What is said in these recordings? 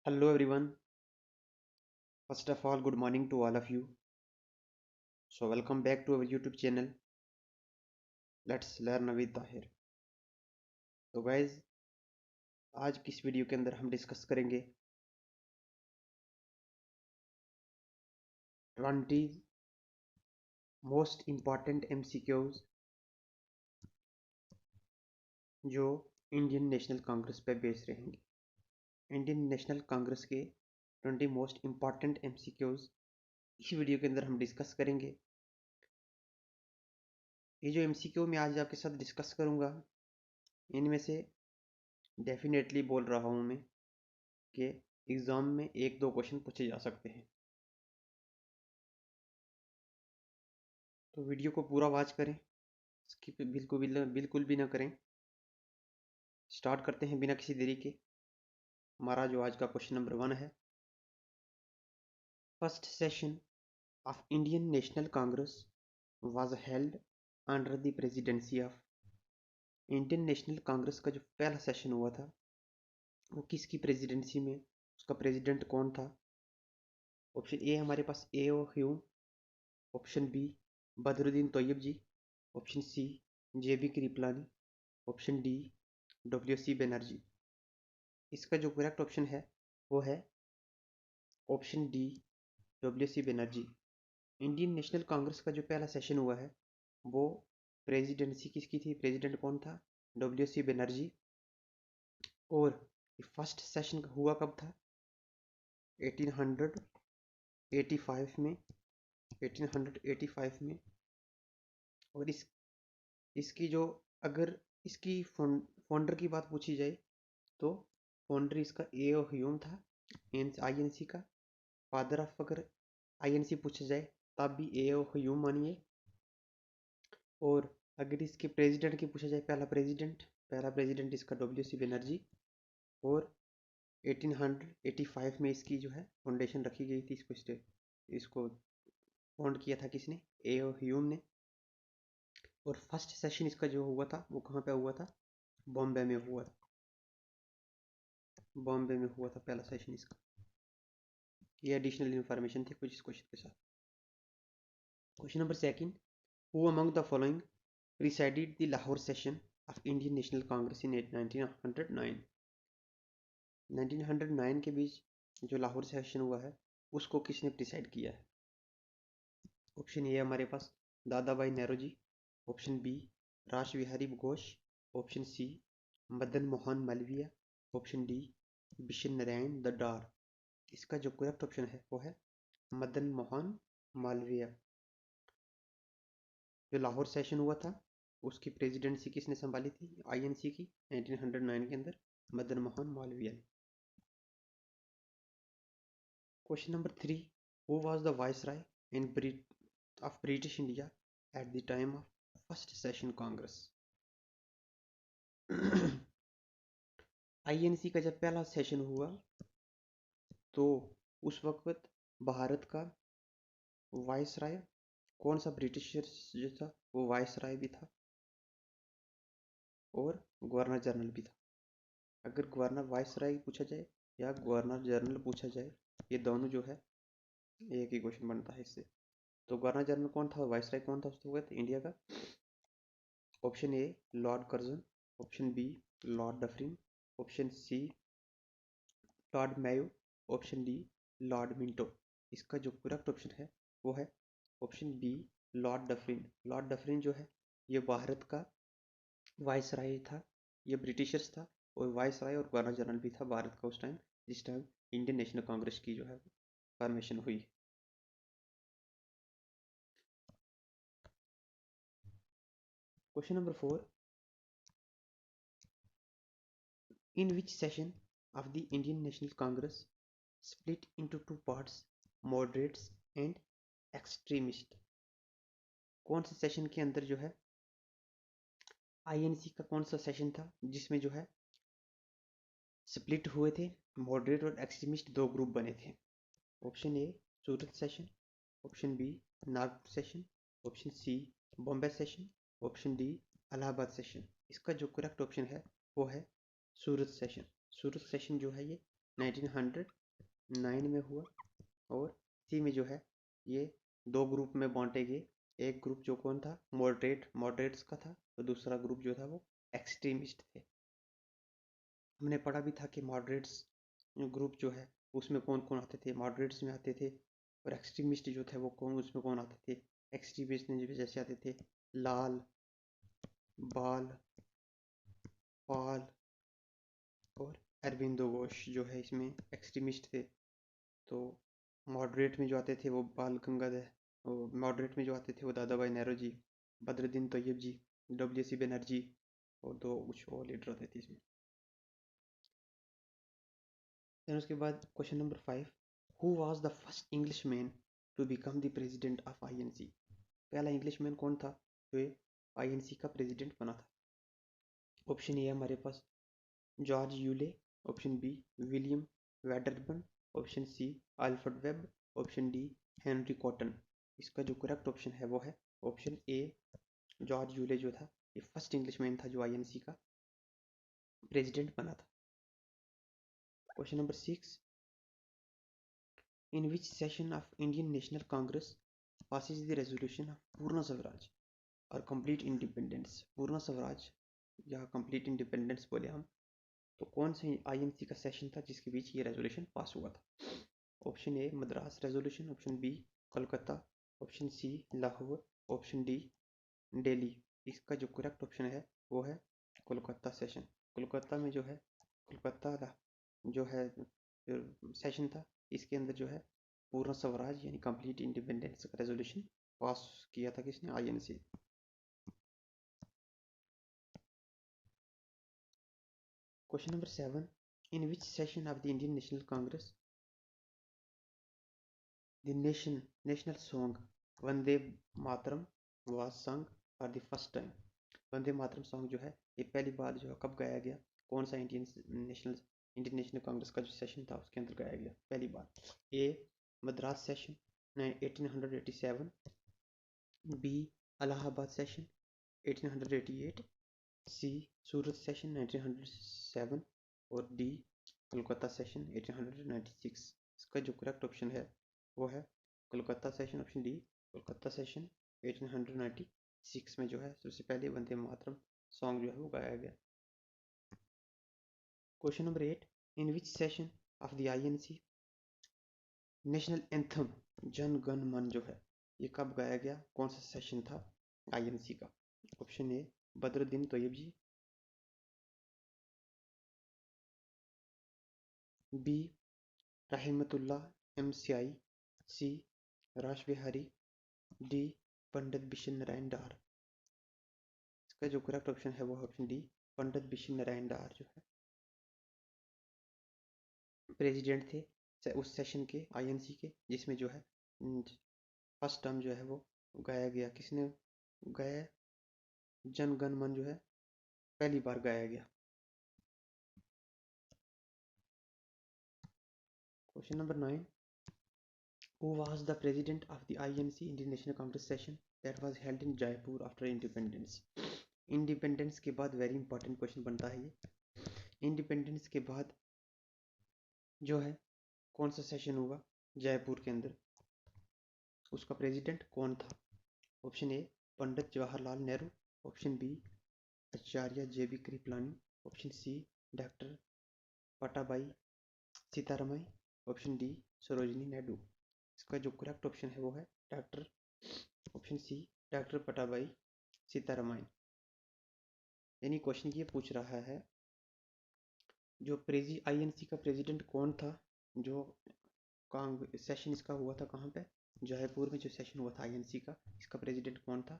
Hello everyone. First of all, good morning to all of you. So welcome back to our YouTube channel. Let's learn with Tahir. तो guys, आज की इस video के अंदर हम discuss करेंगे 20 most important MCQs जो Indian National Congress पे बेस रहेंगे। इंडियन नेशनल कांग्रेस के 20 मोस्ट इम्पॉर्टेंट MCQs इस वीडियो के अंदर हम डिस्कस करेंगे। ये जो MCQ मैं आज आपके साथ डिस्कस करूँगा, इनमें से डेफिनेटली बोल रहा हूँ मैं कि एग्ज़ाम में एक दो क्वेश्चन पूछे जा सकते हैं। तो वीडियो को पूरा वॉच करें, स्किप बिल्कुल भी ना करें। स्टार्ट करते हैं बिना किसी देरी के। हमारा जो आज का क्वेश्चन नंबर 1 है, first session of Indian National Congress was held under the presidency of. Indian National Congress का जो पहला सेशन हुआ था वो किसकी प्रेसिडेंसी में, उसका प्रेसिडेंट कौन था? ऑप्शन ए हमारे पास A O Hume, option B Badruddin Tyabji, option C J B Kripalani, option D W C Banerjee. इसका जो करेक्ट ऑप्शन है वो है option D W C Banerjee. Indian National Congress का जो पहला सेशन हुआ है वो प्रेसिडेंसी किसकी थी, प्रेसिडेंट कौन था? W C Banerjee. और फर्स्ट सेशन हुआ कब था? 1885 में, 1885 में। और इसकी जो, अगर इसकी फाउंडर की बात पूछी जाए तो फाउंडर इसका ए ओ ह्यूम था, आईएनसी का। फादर ऑफ अगर आईएनसी पूछा जाए तब भी ए ओ ह्यूम मानिए। और अगर इसके प्रेसिडेंट की पूछा जाए, पहला प्रेसिडेंट इसका डब्ल्यू सी बनर्जी। और 1885 में इसकी जो है फाउंडेशन रखी गई थी। इसको फाउंड किया था किसने? ए ओ ह्यूम ने। और फर्स्ट सेशन इसका जो हुआ था वो कहाँ पे हुआ था? बॉम्बे में हुआ था। बॉम्बे में हुआ था पहला सेशन इसका। ये एडिशनल इन्फॉर्मेशन थी कुछ इस क्वेश्चन के साथ। Question number second, who among the following presided the Lahore session of Indian National Congress in 1909? 1909 के बीच जो लाहौर सेशन हुआ है उसको किसने प्रिसाइड किया है? ऑप्शन ए हमारे पास दादा भाई Nehru ji, option B Ras Behari Ghosh, option C Madan Mohan Malaviya, option D Bishan Narayan Dar. इसका जो करेक्ट ऑप्शन है वो है मदन मोहन मालवीय। जो लाहौर सेशन हुआ था उसकी प्रेसिडेंसी किसने संभाली थी आईएनसी की 1909 के अंदर? मदन मोहन मालवीय ने। Question number 3, who was the viceroy in of British India at the time of first session Congress? INC का जब पहला सेशन हुआ तो उस वक्त भारत का वाइसराय कौन सा ब्रिटिशर जो था वो वाइसराय भी था और गवर्नर जनरल भी था। अगर गवर्नर वाइसराय पूछा जाए या गवर्नर जनरल पूछा जाए, ये दोनों जो है एक ही क्वेश्चन बनता है इससे। तो गवर्नर जनरल कौन था, वाइसराय कौन था उस वक्त इंडिया का? Option A Lord Curzon, option B Lord Dufferin, option C Lord Mayo, option D Lord Minto. इसका जो करेक्ट ऑप्शन है वो है option B Lord Dufferin. Lord Dufferin जो है ये भारत का वाइसराय था, ये ब्रिटिशर्स था और वाइसराय और गवर्नर जनरल भी था भारत का उस टाइम, जिस टाइम इंडियन नेशनल कांग्रेस की जो है फॉर्मेशन हुई। Question number 4, in which session of the Indian National Congress split into two parts, moderates and extremist? कौन से सेशन के अंदर जो है आईएनसी का कौन सा सेशन था जिसमें जो है स्प्लिट हुए थे, मॉडरेट और एक्सट्रीमिस्ट दो ग्रुप बने थे? Option A Surat session, option B Nagpur session, option C Bombay session, option D Allahabad session. इसका जो करेक्ट ऑप्शन है वो है सूरत सेशन। सूरत सेशन जो है ये 1909 में हुआ। और इसी में जो है ये दो ग्रुप में बांटे गए। एक ग्रुप जो कौन था, मॉडरेट्स का था, और दूसरा ग्रुप जो था वो एक्सट्रीमिस्ट थे। हमने पढ़ा भी था कि मॉडरेट्स ग्रुप जो है उसमें कौन कौन आते थे, मॉडरेट्स में आते थे। और एक्सट्रीमिस्ट जो थे वो उसमें कौन आते थे, एक्सट्रीमिस्ट में जैसे आते थे लाल, बाल, पाल और अरविंदो घोष जो है इसमें एक्सट्रीमिस्ट थे। तो मॉडरेट में जो आते थे वो बाल गंगाधर, मॉडरेट में जो आते थे वो दादा भाई नेहरू जी, बद्रुद्दीन तैयब जी, डब्ल्यू सी बनर्जी और दो कुछ और लीडर आते थे इसमें। फिर उसके बाद question number 5, who was the first English man to become the president of INC. पहला इंग्लिश मैन कौन था जो आईएनसी का प्रेसिडेंट बना था। ऑप्शन ए है हमारे पास George Yule, option B William Wedderburn, option C Alfred Webb, option D Henry Cotton. इसका जो करेक्ट ऑप्शन है वो है ऑप्शन ए जॉर्ज यूले जो था ये फर्स्ट इंग्लिश मैन था जो आईएनसी का प्रेसिडेंट बना था। Question number 6, in which session of Indian National Congress passes the resolution of पूर्ण स्वराज और कंप्लीट इंडिपेंडेंस। पूर्ण स्वराज या कंप्लीट इंडिपेंडेंस बोले हम तो कौन से आईएनसी का सेशन था जिसके बीच ये रेजोल्यूशन पास हुआ था। Option A Madras resolution, option B Kolkata, option C Lahore, option D Delhi. इसका जो करेक्ट ऑप्शन है वो है कोलकाता सेशन। कोलकाता में जो है कोलकाता जो है सेशन था इसके अंदर जो है पूर्ण स्वराज यानी कंप्लीट इंडिपेंडेंस का रेजोल्यूशन पास किया था किसने, INC. Question number 7, in which session of the Indian National Congress the national song Vande Mataram was सung for the first time. Vande Mataram song जो है ये पहली बार जो है कब गाया गया, कौन सा इंडियन नेशनल कांग्रेस का जो सेशन था उसके अंदर गाया गया पहली बार। A Madras session 1887, B Allahabad session 1888, C Surat session 1907 और डी कोलकाता सेशन 1896। इसका जो करेक्ट ऑप्शन है वो है Kolkata session, option D Kolkata session 1896 में जो है सबसे पहले वंदे मातरम सॉन्ग जो है वो गाया गया। Question number 8, in which session of the INC national anthem Jana Gana मन जो है ये कब गाया गया, कौन सा सेशन था आईएनसी का। Option A Badruddin Tyabji, B Rahimtulla एमसीआई, सी राश बिहारी, डी पंडित बिशन नारायण डार। इसका जो करेक्ट ऑप्शन है वो ऑप्शन डी पंडित बिशन नारायण डार जो है प्रेसिडेंट थे उस सेशन के आईएनसी के जिसमें जो है फर्स्ट टर्म जो है वो गाया गया, किसने गाया, जन गण मन जो है पहली बार गाया गया। Question number 9, who was the president of the INC Indian National Congress session that was held in Jaipur after independence। Independence के बाद वेरी इंपॉर्टेंट क्वेश्चन बनता है ये। इंडिपेंडेंस के बाद जो है कौन सा सेशन हुआ जयपुर के अंदर, उसका प्रेसिडेंट कौन था। Option A Pandit Jawaharlal Nehru, option B Acharya JB Kripalani, option C doctor Pattabhi Sitaramayya, option D Sarojini Naidu. इसका जो करेक्ट ऑप्शन है वो है doctor option C doctor Pattabhi Sitaramayya. यानी क्वेश्चन ये पूछ रहा है जो आईएनसी का प्रेसिडेंट कौन था, जो सेशन इसका हुआ था कहाँ पे, जयपुर में जो सेशन हुआ था आईएनसी का, इसका प्रेसिडेंट कौन था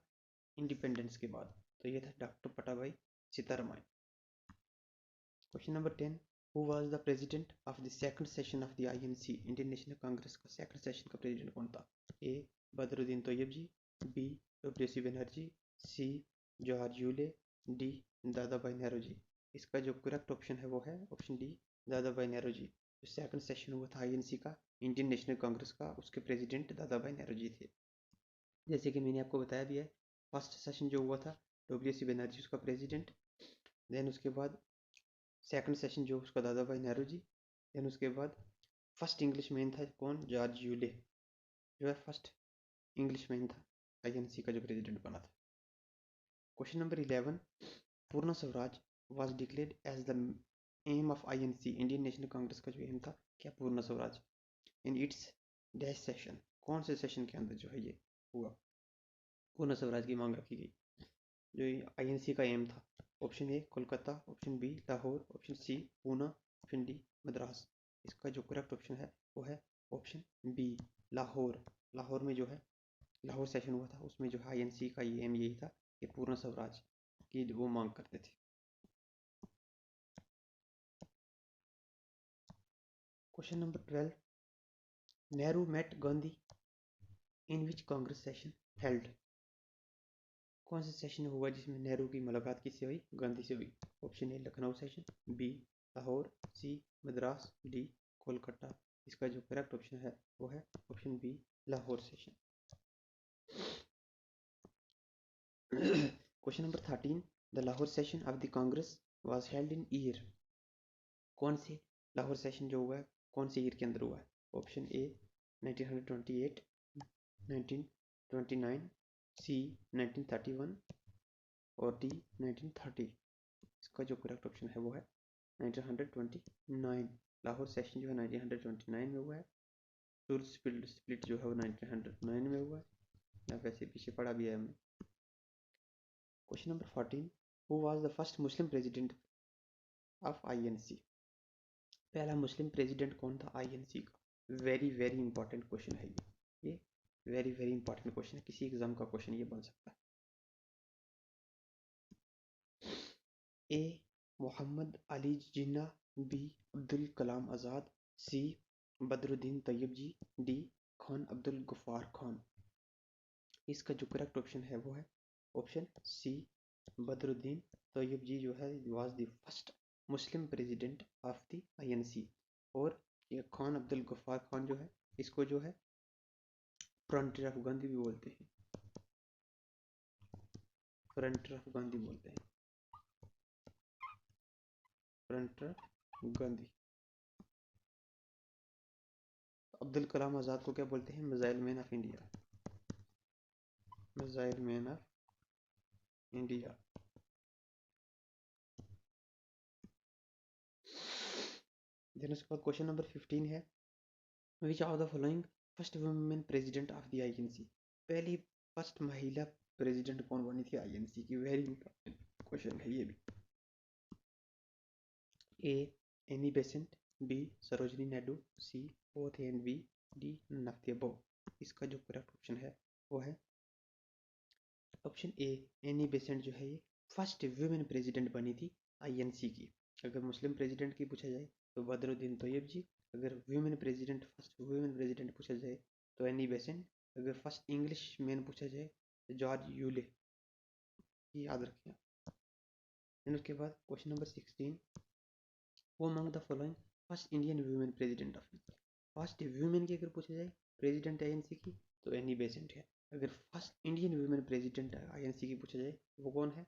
इंडिपेंडेंस के बाद, तो ये था doctor Pattabhi Sitaramayya. Question number 10, who was the president of the second session of the INC Indian National Congress का सेकंड सेशन का प्रेसिडेंट कौन था। A Badruddin Tyabji, B W C. Banerjee, C Jawahar Yule, D Dadabhai Nehru ji. इसका जो करेक्ट ऑप्शन है वो है option D Dadabhai Nehru ji. जो सेकंड सेशन हुआ था आईएनसी का इंडियन नेशनल कांग्रेस का उसके प्रेसिडेंट दादा भाई नेहरू जी थे। जैसे कि मैंने आपको बताया भी है फर्स्ट सेशन जो हुआ था डब्ल्यू.सी. बनर्जी उसका प्रेसिडेंट, देन उसके बाद सेकंड सेशन जो उसका दादा भाई नेहरू जी, देन उसके बाद फर्स्ट इंग्लिश मैन था कौन, जॉर्ज यूले जो है फर्स्ट इंग्लिश मैन था आईएनसी का जो प्रेसिडेंट बना था। Question number 11, Purna Swaraj was declared as the aim of INC, Indian National Congress का जो एम था क्या, Purna Swaraj, in its dash session, कौन से सेशन के अंदर जो है ये हुआ, पूर्ण स्वराज की मांग रखी गई। जो आईएनसी का एम था, option A Kolkata, option B Lahore, option C Poona, option D Madras. इसका जो करेक्ट ऑप्शन है वो है ऑप्शन बी लाहौर। लाहौर में जो है लाहौर सेशन हुआ था, उसमें जो है आईएनसी का एम यही था कि पूर्ण स्वराज की वो मांग करते थे। Question number 12, Nehru met Gandhi in which Congress session held, कौन सा सेशन हुआ जिसमें नेहरू की मुलाकात किससे हुई, गांधी से हुई। Option A Lucknow session, B Lahore, C Madras, D Kolkata. इसका जो करेक्ट ऑप्शन है वो है option B Lahore session. Question number 13, the Lahore session of the Congress was held in year, कौन से लाहौर सेशन जो हुआ है कौन से ईयर के अंदर हुआ है। ऑप्शन ए 1928, 1929, सी 1931 और डी 1930। इसका जो करेक्ट ऑप्शन है वो है 1929। लाहौर सेशन जो है 1929 में हुआ है। सूरत स्प्लिट जो है वो 1909 में हुआ है, या वैसे पीछे पढ़ा भी है हमने। Question number 14, who was the first Muslim president of INC, पहला मुस्लिम प्रेसिडेंट कौन था आईएनसी का। वेरी वेरी इंपॉर्टेंट क्वेश्चन है ये वेरी वेरी इंपॉर्टेंट क्वेश्चन है, किसी एग्जाम का क्वेश्चन ये बन सकता है। ए मोहम्मद अली जिन्ना, बी अब्दुल कलाम आज़ाद, सी बदरुद्दीन तैयब जी, डी खान अब्दुल गफ्फार खान। इसका जो करेक्ट ऑप्शन है वो है ऑप्शन सी बदरुद्दीन तैयब जी जो है was the first Muslim president of the INC. और ये खान अब्दुल गफ्फार खान जो है इसको जो है फ्रंटियर ऑफ गांधी भी बोलते हैं, फ्रंटियर ऑफ गांधी बोलते हैं, फ्रंटियर गांधी। अब्दुल कलाम आज़ाद को क्या बोलते हैं, missile man of India, missile man of India. Then उसके बाद क्वेश्चन नंबर 15 है, which of the following first women president of the INC, पहली फर्स्ट महिला प्रेसिडेंट कौन बनी थी आईएनसी की। वेरी इंपॉर्टेंट क्वेश्चन है ये भी। A Annie Besant, B Sarojini Naidu, C both A and B, D नफ्ती अबो। इसका जो करेक्ट ऑप्शन है वो है ऑप्शन ए एनी बेसेंट जो है ये फर्स्ट वुमेन प्रेसिडेंट बनी थी आईएनसी की। अगर मुस्लिम प्रेसिडेंट की पूछा जाए तो बदरुद्दीन तैयब जी, अगर women president first women president पूछा जाए तो एनी बेसेंट, अगर फर्स्ट इंग्लिश मैन पूछा जाए तो जॉर्ज यूले, ये याद रखिए। देन उसके बाद क्वेश्चन नंबर 16, वो among the following first Indian women president of, first women की अगर पूछा जाए प्रेसिडेंट आईएनसी की तो एनी बेसेंट है। अगर first Indian women president INC की पूछा जाए वो कौन है।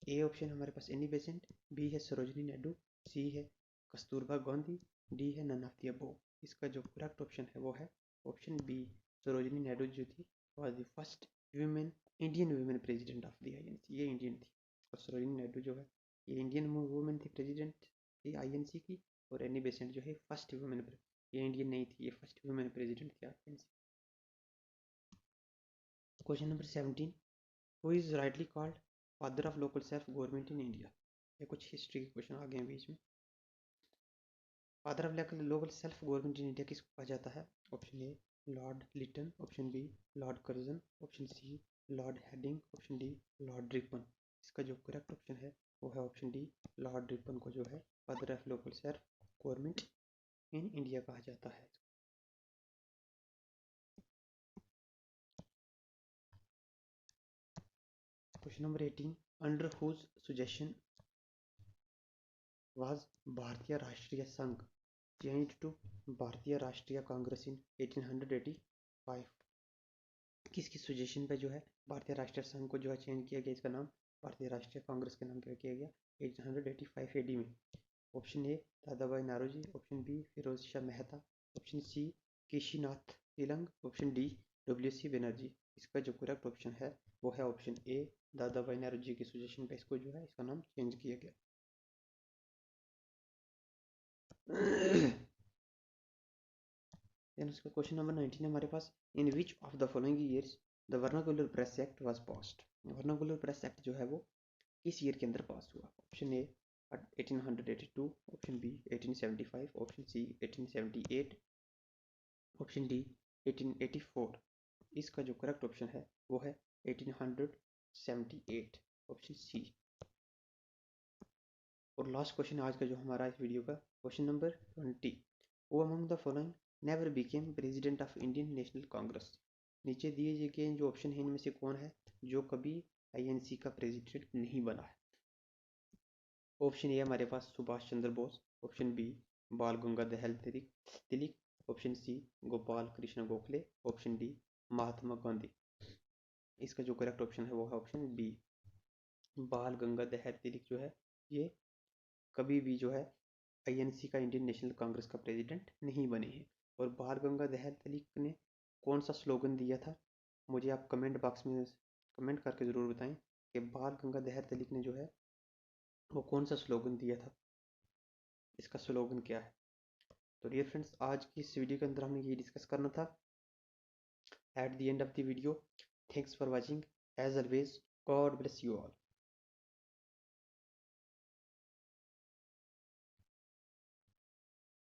ए ऑप्शन हमारे पास एनी बेसेंट, बी है सरोजनी नायडू, सी है कस्तूरबा गांधी, डी है ननाफ्ती अबो। इसका जो करेक्ट ऑप्शन है वो है ऑप्शन बी सरोजनी नायडू जो थी was the first women Indian women president of the INC, ये इंडियन थी। और सरोजनी नायडू जो है ये इंडियन वुमेन थी प्रेसिडेंट थी आईएनसी की, और एनी बेसेंट जो है फर्स्ट वुमेन, ये इंडियन नहीं थी, ये फर्स्ट वुमेन प्रेसिडेंट थी INC. Question number 17, who is rightly called father of local self government in India. ये कुछ हिस्ट्री के क्वेश्चन आ गए हैं बीच में। Father of local self government in India किसको कहा जाता है। Option A Lord Lytton, option B Lord Curzon, option C Lord Hardinge, option D Lord Ripon. इसका जो करेक्ट ऑप्शन है वो है ऑप्शन डी लॉर्ड रिपन को जो है father of local self government in India कहा जाता है। Question number 18, under whose suggestion was Bharatiya Rashtriya संघ चेंज टू भारतीय राष्ट्रीय कांग्रेस इन 1885। किसकी सजेशन पे जो है भारतीय राष्ट्रीय संघ को जो है चेंज किया गया, इसका नाम भारतीय राष्ट्रीय कांग्रेस के नाम पे किया गया 1885 एडी में। Option A Dadabhai Naoroji, option B Pherozeshah Mehta, option C Kashinath Telang, option D W C Banerjee. इसका जो करेक्ट ऑप्शन है वो है option A Dadabhai Naoroji के सजेशन पे इसको जो है इसका नाम चेंज किया गया। देन उसका क्वेश्चन नंबर 19 हमारे पास, in which of the following years the vernacular press act was passed. Vernacular press act जो है वो किस ईयर के अंदर पास हुआ? Option A 1882, option B 1875, option C 1878, option D 1884। इसका जो करेक्ट ऑप्शन है वो है 1878, ऑप्शन सी। और लास्ट क्वेश्चन आज का जो हमारा इस वीडियो का, क्वेश्चन नंबर 20, वो among the following never became president of Indian National Congress. नीचे दिए गए जो ऑप्शन है इनमें से कौन है जो कभी आईएनसी का प्रेसिडेंट नहीं बना है? ऑप्शन ए हमारे पास Subhash Chandra Bose, option B Bal Gangadhar Tilak, option C Gopal Krishna Gokhale, option D Mahatma Gandhi. इसका जो करेक्ट ऑप्शन है वो है ऑप्शन बी बाल गंगाधर तिलक जो है ये कभी भी जो है आईएनसी का इंडियन नेशनल कांग्रेस का प्रेसिडेंट नहीं बने हैं। और बाल गंगाधर तिलक ने कौन सा स्लोगन दिया था? मुझे आप कमेंट बॉक्स में कमेंट करके ज़रूर बताएं कि बाल गंगाधर तिलक ने जो है वो कौन सा स्लोगन दिया था, इसका स्लोगन क्या है। तो डियर फ्रेंड्स, आज की इस वीडियो के अंदर हमने ये डिस्कस करना था। At the end of the video, thanks for watching, as always, God bless you all.